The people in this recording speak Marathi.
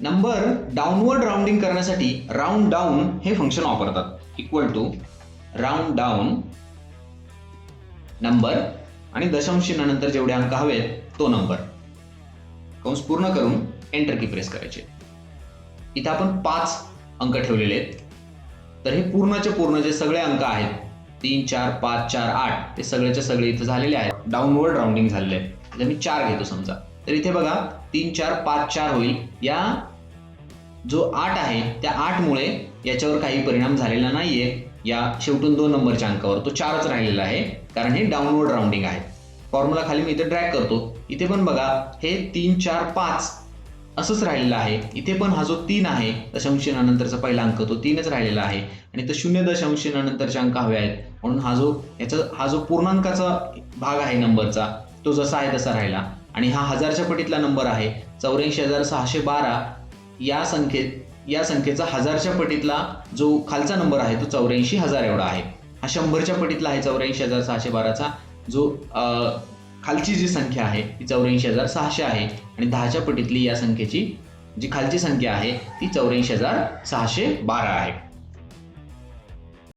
नंबर डाऊनवर्ड राउंडिंग करण्यासाठी राउंड डाऊन हे फंक्शन वापरतात. Equal to round down number आणि दशांश चिन्हानंतर जेवढे अंक हवेत तो नंबर. कंस पूर्ण करून एंटर की प्रेस करायचे. इथं आपण 5 अंक ठेवलेले आहेत. तर हे पूर्णचे पूर्ण जे सगळे अंक आहेत 3 4 5 4 8 ते सगळेचे सगळे इथं झालेले आहेत. डाऊनवर्ड राउंडिंग झालेले आहे. तर मी 4 घेतो समजा. तर इथे बघा 3 4 5 4 होईल. या जो 8 आहे त्या 8 मुळे याच्यावर काही परिणाम झालेला नाहीये. या शेवटून 2 नंबरच्या अंकावर तो 4च राहिलेला आहे कारण हे डाऊनवर्ड राउंडिंग आहे. फॉर्म्युला खाली मी इथे ड्रॅग करतो. इथे पण बघा हे 3 4 5 असंच राहिलेलं आहे. इथे पण हा जो 3 आहे दशांश चिन्हानंतरचा पहिला अंक तो 3च राहिलेला आहे आणि तो 0 चिन्हानंतरचे अंक हवे आहेत म्हणून हा जो पूर्णांकाचा भाग आहे नंबरचा तो जसा आहे तसा राहिला आणि हा हजारच्या पटीतला नंबर आहे 84,612. या संख्येचा हजारच्या पटीतला जो खालचा नंबर आहे तो 84,000 एवढा आहे. हा 100च्या पटीतला आहे 84,612चा जो खालची जी संख्या आहे ती 84,600 आहे आणि 10च्या पटीतली या संख्येची जी खालची संख्या आहे ती 84,612 आहे.